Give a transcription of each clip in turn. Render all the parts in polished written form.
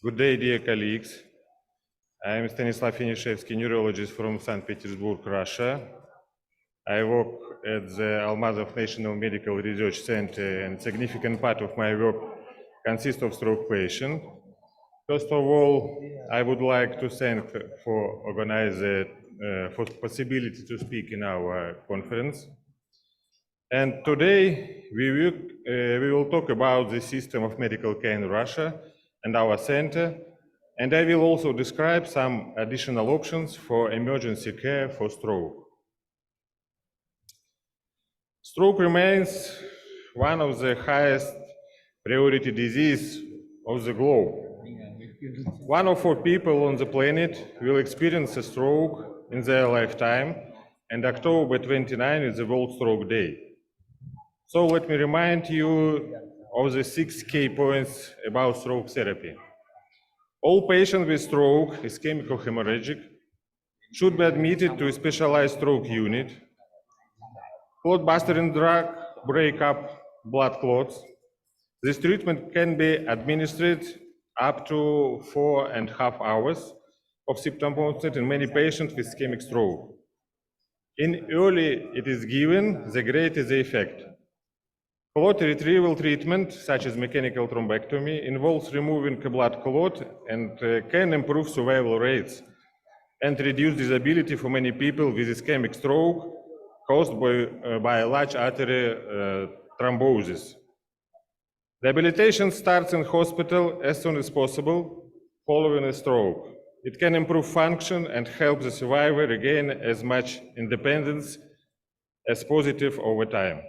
Good day, dear colleagues. I am Stanislav Yanishevsky, neurologist from St. Petersburg, Russia. I work at the Almazov National Medical Research Center, and a significant part of my work consists of stroke patients. First of all, I would like to thank for organizing for the possibility to speak in our conference. And today we will talk about the system of medical care in Russia and our center, and I will also describe some additional options for emergency care for stroke. Stroke remains one of the highest priority diseases of the globe. 1 of 4 people on the planet will experience a stroke in their lifetime, and October 29 is the World Stroke Day. So let me remind you of the 6 key points about stroke therapy. All patients with stroke, ischemic or hemorrhagic, should be admitted to a specialized stroke unit. Clot-busting drug break up blood clots. This treatment can be administered up to 4.5 hours of symptom onset in many patients with ischemic stroke. In early it is given, the greater the effect. Clot retrieval treatment, such as mechanical thrombectomy, involves removing a blood clot and can improve survival rates and reduce disability for many people with ischemic stroke caused by a large artery thrombosis. Rehabilitation starts in hospital as soon as possible following a stroke. It can improve function and help the survivor regain as much independence as positive over time.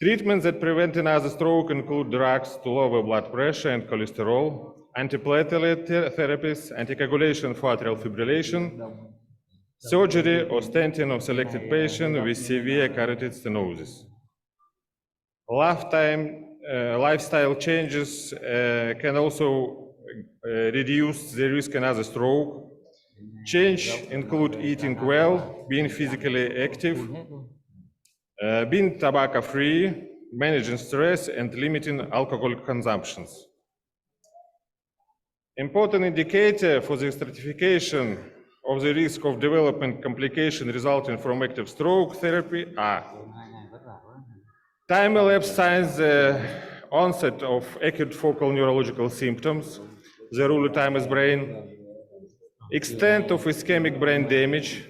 Treatments that prevent another stroke include drugs to lower blood pressure and cholesterol, antiplatelet therapies, anticoagulation for atrial fibrillation, surgery or stenting of selected patients with severe carotid stenosis. Lifestyle changes can also reduce the risk of another stroke. Change include eating well, being physically active, being tobacco-free, managing stress, and limiting alcohol consumptions. Important indicator for the stratification of the risk of developing complications resulting from active stroke therapy are time-elapsed signs, the onset of acute focal neurological symptoms, the rule of time is brain, extent of ischemic brain damage.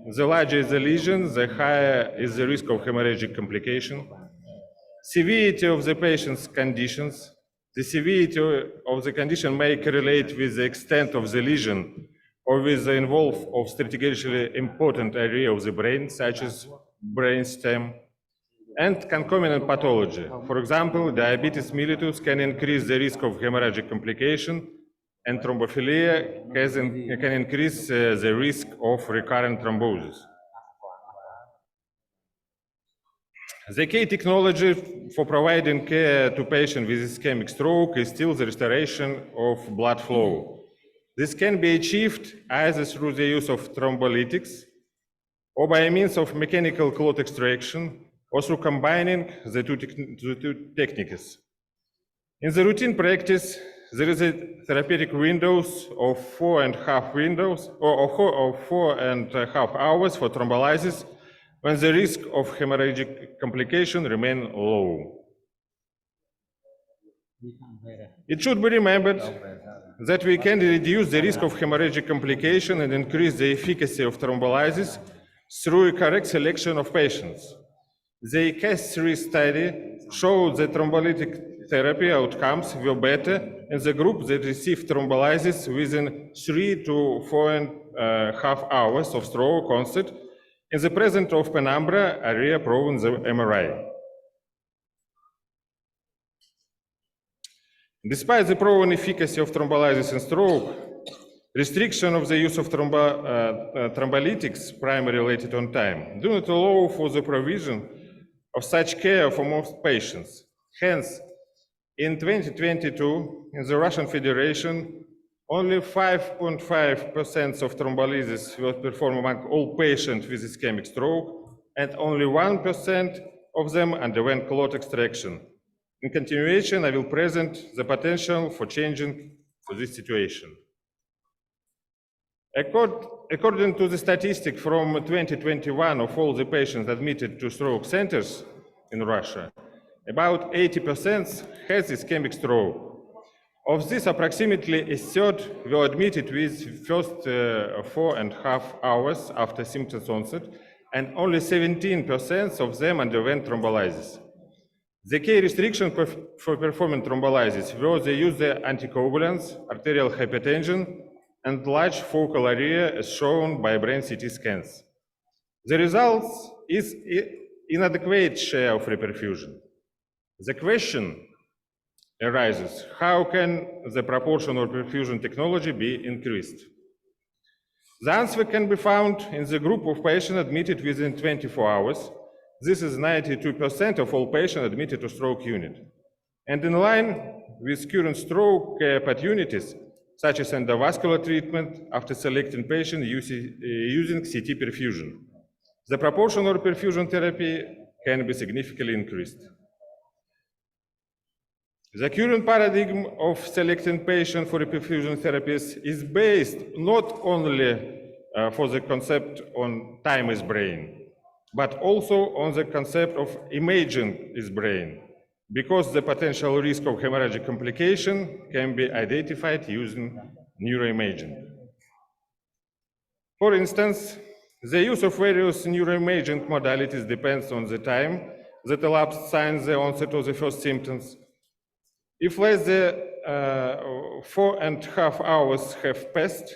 The larger is the lesion, the higher is the risk of hemorrhagic complication. Severity of the patient's conditions. The severity of the condition may correlate with the extent of the lesion or with the involvement of strategically important area of the brain, such as brainstem, and concomitant pathology. For example, diabetes mellitus can increase the risk of hemorrhagic complication, and thrombophilia can increase the risk of recurrent thrombosis. The key technology for providing care to patients with ischemic stroke is still the restoration of blood flow. This can be achieved either through the use of thrombolytics or by means of mechanical clot extraction or through combining the two techniques. In the routine practice, there is a therapeutic windows of 4.5 hours for thrombolysis when the risk of hemorrhagic complication remain low. It should be remembered that we can reduce the risk of hemorrhagic complication and increase the efficacy of thrombolysis through a correct selection of patients. The CAS3 study showed that thrombolytic therapy outcomes were better in the group that received thrombolysis within 3 to 4.5 hours of stroke onset in the presence of penumbra area proven in the MRI. Despite the proven efficacy of thrombolysis in stroke, restriction of the use of thrombolytics, primarily related on time, do not allow for the provision of such care for most patients. Hence, in 2022, in the Russian Federation, only 5.5% of thrombolysis was performed among all patients with ischemic stroke, and only 1% of them underwent clot extraction. In continuation, I will present the potential for changing for this situation. According to the statistic from 2021 of all the patients admitted to stroke centers in Russia, about 80% has ischemic stroke. Of this, approximately a third were admitted with first 4.5 hours after symptoms onset, and only 17% of them underwent thrombolysis. The key restriction for performing thrombolysis were the use of anticoagulants, arterial hypertension, and large focal area as shown by brain CT scans. The results is inadequate share of reperfusion. The question arises, how can the proportion of perfusion technology be increased? The answer can be found in the group of patients admitted within 24 hours. This is 92% of all patients admitted to stroke unit. And in line with current stroke care opportunities, such as endovascular treatment after selecting patients using CT perfusion, the proportion of perfusion therapy can be significantly increased. The current paradigm of selecting patients for perfusion therapies is based not only for the concept on time is brain, but also on the concept of imaging is brain, because the potential risk of hemorrhagic complication can be identified using neuroimaging. For instance, the use of various neuroimaging modalities depends on the time that elapsed since the onset of the first symptoms. If less than 4.5 hours have passed,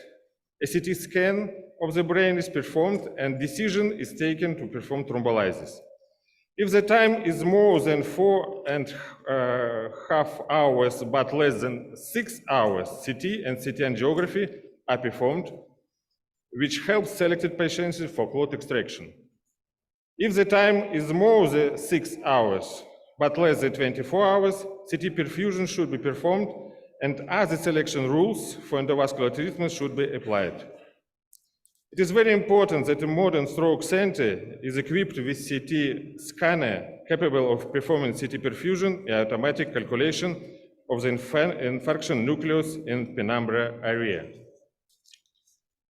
a CT scan of the brain is performed and decision is taken to perform thrombolysis. If the time is more than 4.5 hours but less than 6 hours, CT and CT angiography are performed, which helps selected patients for clot extraction. If the time is more than 6 hours but less than 24 hours, CT perfusion should be performed and other selection rules for endovascular treatment should be applied. It is very important that a modern stroke center is equipped with CT scanner capable of performing CT perfusion and automatic calculation of the infarction nucleus in penumbra area.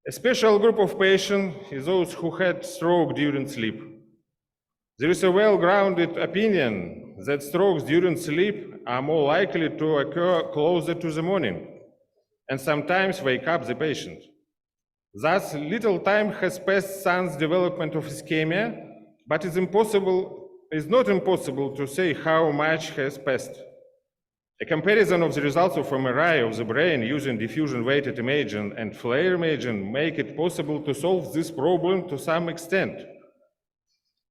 A special group of patients is those who had stroke during sleep. There is a well-grounded opinion that strokes during sleep are more likely to occur closer to the morning and sometimes wake up the patient. Thus, little time has passed since development of ischemia, but it's not impossible to say how much has passed. A comparison of the results of MRI of the brain using diffusion-weighted imaging and FLAIR imaging make it possible to solve this problem to some extent.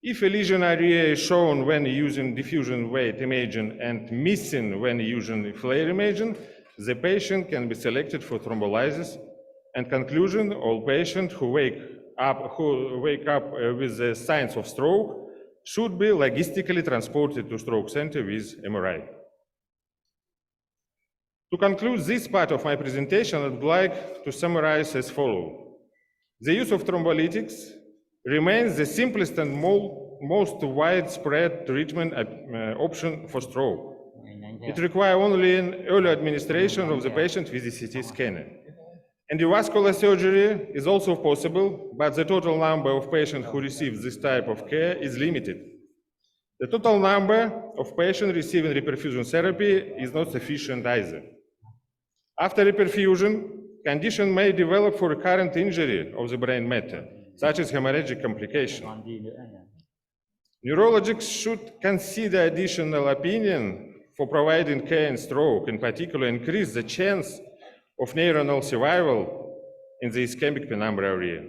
If a lesion area is shown when using diffusion-weighted imaging and missing when using FLAIR imaging, the patient can be selected for thrombolysis. And conclusion, all patients who wake up with the signs of stroke should be logistically transported to stroke center with MRI. To conclude this part of my presentation, I'd like to summarize as follows. The use of thrombolytics remains the simplest and most widespread treatment option for stroke. It requires only an early administration of the patient with a CT scanner. Endovascular surgery is also possible, but the total number of patients who receive this type of care is limited. The total number of patients receiving reperfusion therapy is not sufficient either. After reperfusion, condition may develop for recurrent injury of the brain matter, such as hemorrhagic complication. Neurologists should consider additional opinion for providing care in stroke, in particular increase the chance of neuronal survival in the ischemic penumbra area.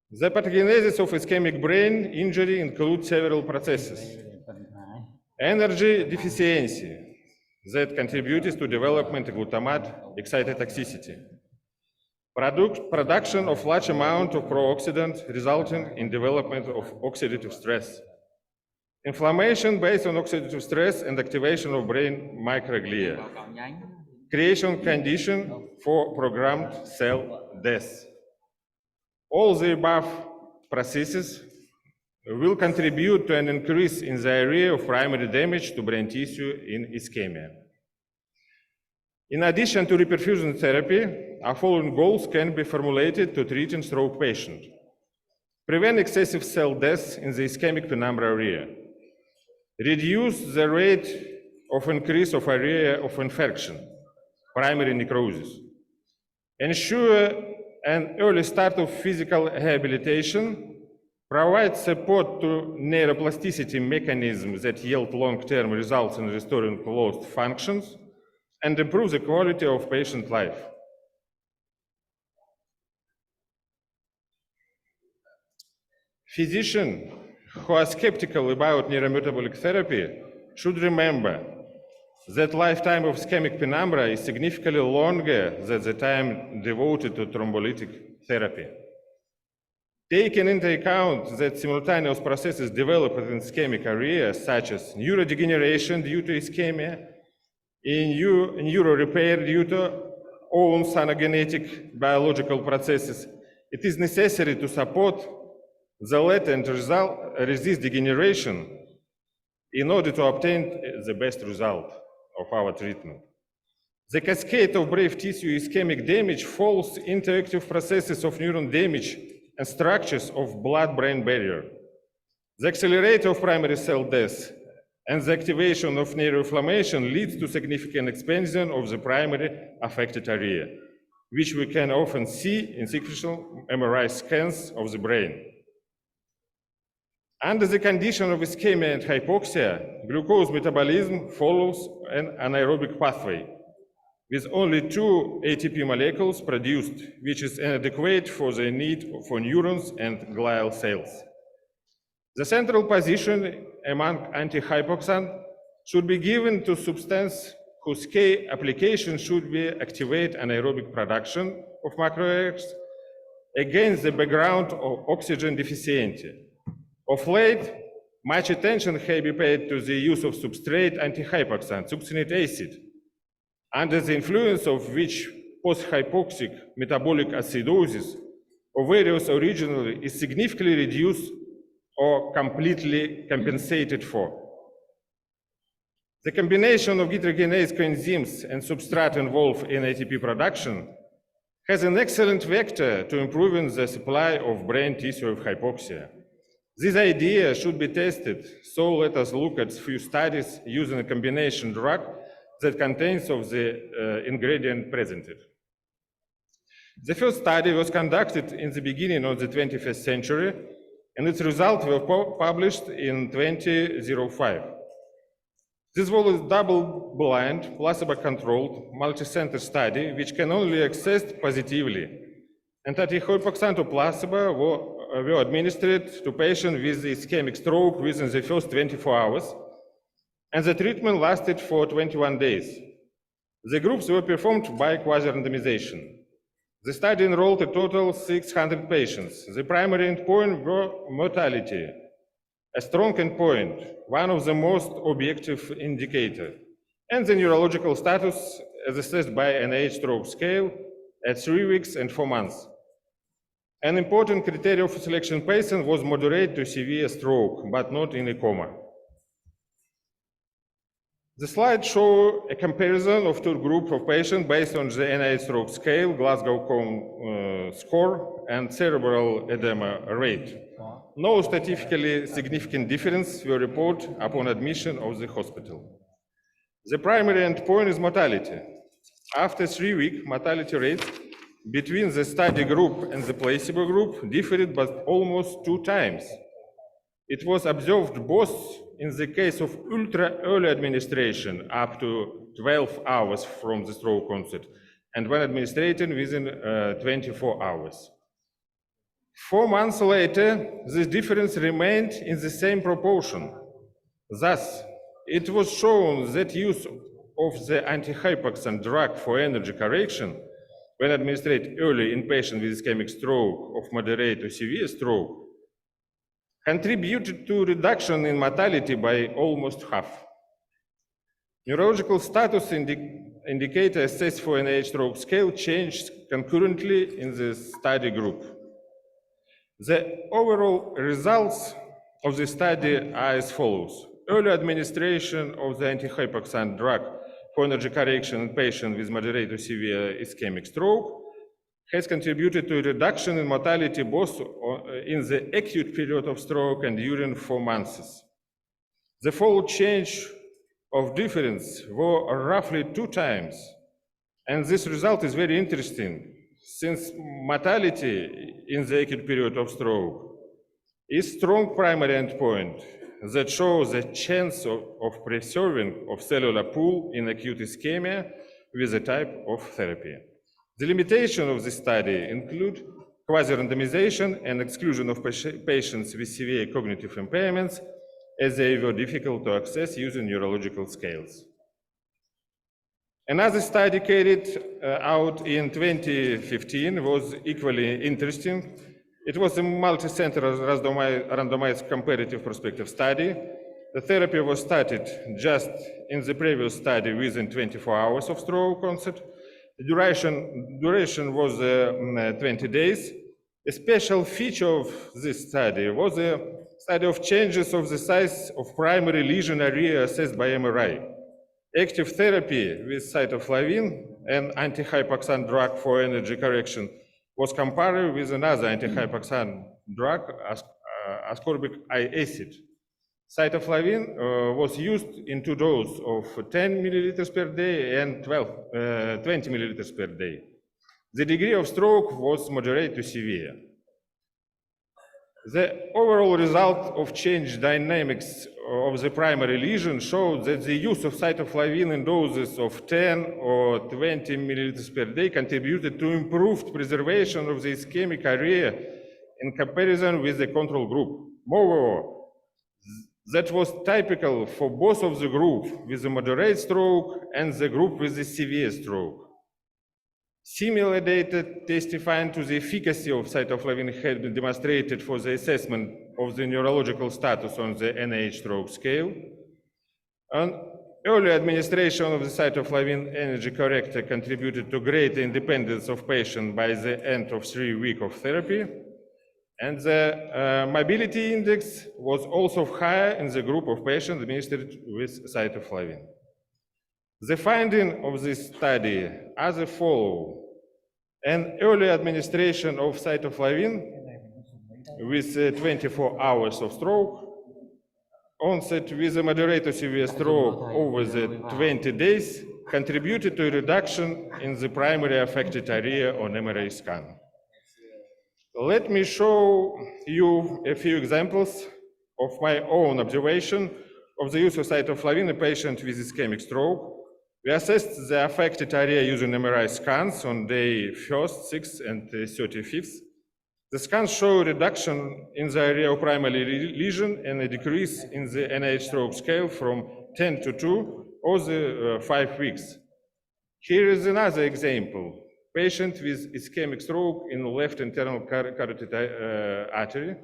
The pathogenesis of ischemic brain injury includes several processes. Energy deficiency that contributes to development of glutamate excitotoxicity. Production of large amount of pro-oxidant resulting in development of oxidative stress. Inflammation based on oxidative stress and activation of brain microglia. Creation condition for programmed cell death. All the above processes will contribute to an increase in the area of primary damage to brain tissue in ischemia. In addition to reperfusion therapy, our following goals can be formulated to treat a stroke patient. Prevent excessive cell death in the ischemic penumbra area. Reduce the rate of increase of area of infection, primary necrosis. Ensure an early start of physical rehabilitation. Provide support to neuroplasticity mechanisms that yield long-term results in restoring lost functions, and improve the quality of patient life. Physicians who are skeptical about neurometabolic therapy should remember that lifetime of ischemic penumbra is significantly longer than the time devoted to thrombolytic therapy. Taking into account that simultaneous processes develop in ischemic area, such as neurodegeneration due to ischemia, neuro repair due to own cyanogenetic biological processes, it is necessary to support the latter and resist degeneration in order to obtain the best result of our treatment. The cascade of brave tissue ischemic damage falls into active processes of neuron damage and structures of blood-brain barrier. The accelerator of primary cell death and the activation of neuroinflammation leads to significant expansion of the primary affected area, which we can often see in superficial MRI scans of the brain. Under the condition of ischemia and hypoxia, glucose metabolism follows an anaerobic pathway, with only 2 ATP molecules produced, which is inadequate for the need for neurons and glial cells. The central position among antihypoxant should be given to substance whose key application should be activate anaerobic production of macroRx against the background of oxygen deficiency. Of late, much attention has been paid to the use of substrate antihypoxant, succinic acid, under the influence of which post-hypoxic metabolic acidosis of various origins is significantly reduced or completely compensated for. The combination of dehydrogenase coenzymes and substrate involved in ATP production has an excellent vector to improving the supply of brain tissue of hypoxia. This idea should be tested, so let us look at a few studies using a combination drug that contains of the ingredient presented. The first study was conducted in the beginning of the 21st century, and its results were published in 2005. This was a double-blind, placebo-controlled, multi-center study which can only be assessed positively, and antihypoxant or placebo were administered to patients with ischemic stroke within the first 24 hours, and the treatment lasted for 21 days. The groups were performed by quasi-randomization. The study enrolled a total of 600 patients. The primary endpoint were mortality, a strong endpoint, one of the most objective indicators, and the neurological status as assessed by an age stroke scale at 3 weeks and 4 months. An important criterion for selection patient was moderate to severe stroke, but not in a coma. The slide shows a comparison of two groups of patients based on the NIH stroke scale, Glasgow Cone score, and cerebral edema rate. No statistically significant difference were reported upon admission of the hospital. The primary endpoint is mortality. After 3 weeks, mortality rates between the study group and the placebo group differed by almost 2 times. It was observed both in the case of ultra-early administration, up to 12 hours from the stroke onset, and when administered within 24 hours. 4 months later, this difference remained in the same proportion. Thus, it was shown that use of the antihypoxant drug for energy correction, when administered early in patients with ischemic stroke of moderate to severe stroke, contributed to reduction in mortality by almost half. Neurological status indicator assessed for an age stroke scale changed concurrently in the study group. The overall results of the study are as follows. Early administration of the antihypoxant drug for energy correction in patients with moderate to severe ischemic stroke has contributed to a reduction in mortality both in the acute period of stroke and during 4 months. The fold change of difference were roughly 2 times, and this result is very interesting since mortality in the acute period of stroke is strong primary endpoint that shows the chance of preserving of cellular pool in acute ischemia with a type of therapy. The limitation of this study include quasi-randomization and exclusion of patients with severe cognitive impairments, as they were difficult to access using neurological scales. Another study carried out in 2015 was equally interesting. It was a multi-center randomized comparative prospective study. The therapy was started just in the previous study within 24 hours of stroke onset. The duration was 20 days. A special feature of this study was a study of changes of the size of primary lesion area assessed by MRI. Active therapy with cytoflavin, an antihypoxan drug for energy correction, was compared with another antihypoxan drug, ascorbic acid. Cytoflavin was used in 2 doses of 10 milliliters per day and 20 milliliters per day. The degree of stroke was moderate to severe. The overall result of change dynamics of the primary lesion showed that the use of cytoflavin in doses of 10 or 20 milliliters per day contributed to improved preservation of the ischemic area in comparison with the control group. Moreover, that was typical for both of the group with the moderate stroke and the group with the severe stroke. Similar data testifying to the efficacy of cytoflavin had been demonstrated for the assessment of the neurological status on the NIH stroke scale. An early administration of the cytoflavin energy corrector contributed to greater independence of patient by the end of 3 weeks of therapy. And the mobility index was also higher in the group of patients administered with cytoflavin. The findings of this study are as follows. An early administration of cytoflavin with 24 hours of stroke, onset with a moderate to severe stroke over the 20 days contributed to a reduction in the primary affected area on MRI scan. Let me show you a few examples of my own observation of the use of cytoflavin in a patient with ischemic stroke. We assessed the affected area using MRI scans on day 1st, 6th, and 35th. The scans show a reduction in the area of primary lesion and a decrease in the NIH stroke scale from 10 to 2 over the 5 weeks. Here is another example. Patient with ischemic stroke in the left internal carotid artery.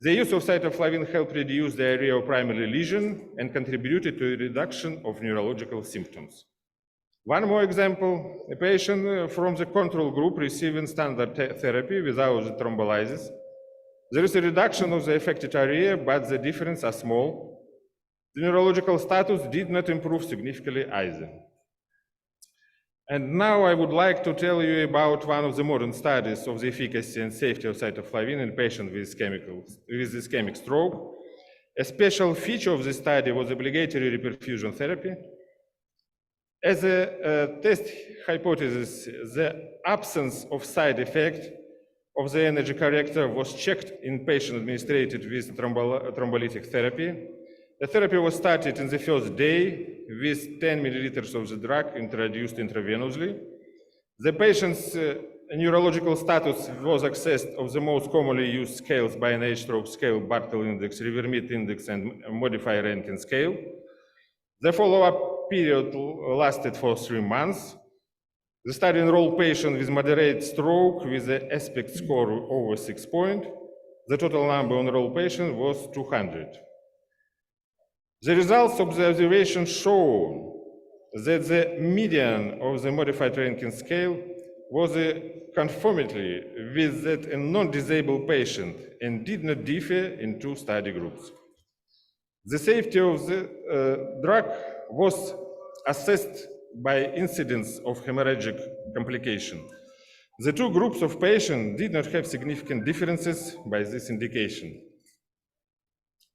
The use of cytoflavin helped reduce the area of primary lesion and contributed to a reduction of neurological symptoms. One more example, a patient from the control group receiving standard therapy without the thrombolysis. There is a reduction of the affected area, but the differences are small. The neurological status did not improve significantly either. And now I would like to tell you about one of the modern studies of the efficacy and safety of cytoflavin in patients with ischemic stroke. A special feature of this study was obligatory reperfusion therapy. As a test hypothesis, the absence of side effect of the energy corrector was checked in patients administered with thrombolytic therapy. The therapy was started in the first day with 10 milliliters of the drug introduced intravenously. The patient's neurological status was assessed of the most commonly used scales by NIH stroke scale, Bartle index, River-Mead index, and modified Rankin scale. The follow-up period lasted for 3 months. The study enrolled patients with moderate stroke with an aspect score over 6 points. The total number of enrolled patients was 200. The results of the observation show that the median of the modified Rankin scale was conformably with that a non-disabled patient and did not differ in 2 study groups. The safety of the drug was assessed by incidence of hemorrhagic complication. The two groups of patients did not have significant differences by this indication.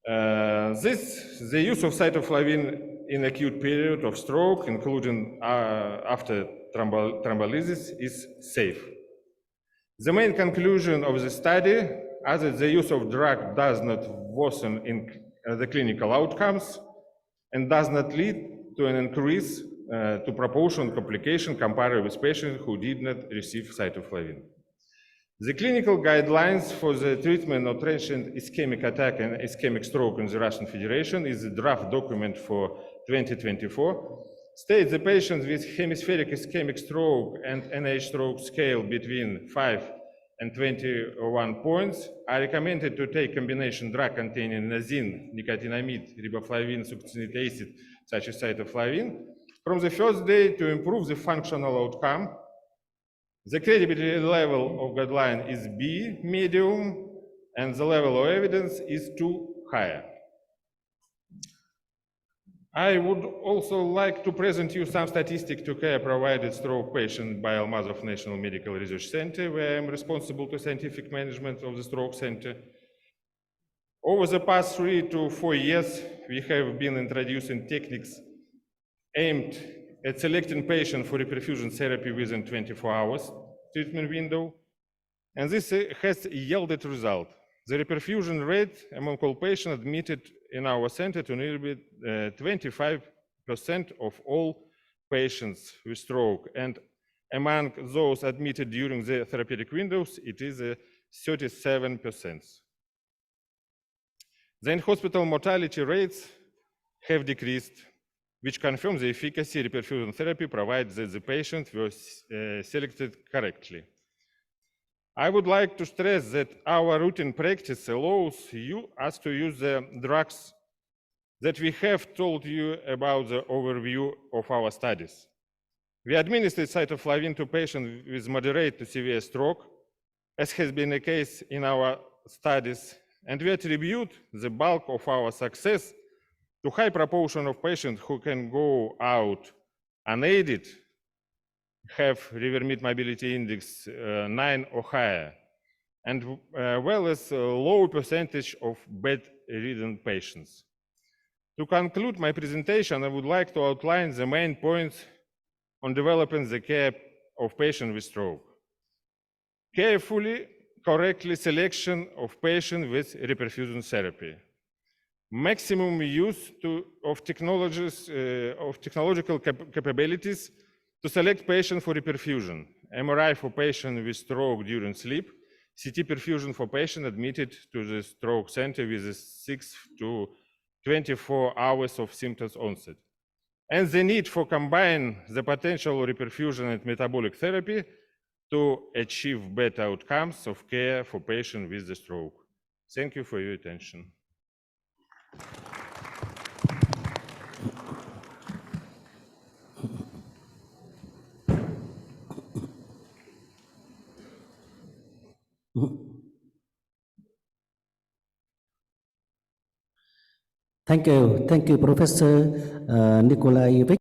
The use of cytoflavin in acute period of stroke, including after thrombolysis, is safe. The main conclusion of the study is that the use of drug does not worsen in the clinical outcomes and does not lead to an increase to proportion complication compared with patients who did not receive cytoflavin. The clinical guidelines for the treatment of transient ischemic attack and ischemic stroke in the Russian Federation is a draft document for 2024. States the patients with hemispheric ischemic stroke and NH stroke scale between 5 and 21 points are recommended to take combination drug containing nazine, nicotinamide, riboflavin, succinic acid, such as cytoflavin, from the first day to improve the functional outcome. The credibility level of guideline is B, medium, and the level of evidence is 2, higher. I would also like to present you some statistics to care provided stroke patient by Almazov National Medical Research Center, where I am responsible to scientific management of the stroke center. Over the past 3 to 4 years, we have been introducing techniques aimed at selecting patients for reperfusion therapy within 24 hours treatment window, and this has yielded result. The reperfusion rate among all patients admitted in our center to nearly 25% of all patients with stroke, and among those admitted during the therapeutic windows, it is 37%. The in-hospital mortality rates have decreased, which confirms the efficacy reperfusion therapy provides that the patients were selected correctly. I would like to stress that our routine practice allows us to use the drugs that we have told you about the overview of our studies. We administered cytoflavin to patients with moderate to severe stroke, as has been the case in our studies, and we attribute the bulk of our success to high proportion of patients who can go out unaided, have River-Mid Mobility Index 9 or higher, and well as a low percentage of bedridden patients. To conclude my presentation, I would like to outline the main points on developing the care of patients with stroke. Carefully, correctly selection of patients with reperfusion therapy. Maximum use of technological capabilities to select patients for reperfusion. MRI for patients with stroke during sleep, CT perfusion for patients admitted to the stroke center with 6 to 24 hours of symptoms onset. And the need for combine the potential reperfusion and metabolic therapy to achieve better outcomes of care for patients with the stroke. Thank you for your attention. Thank you, Professor Nikolai.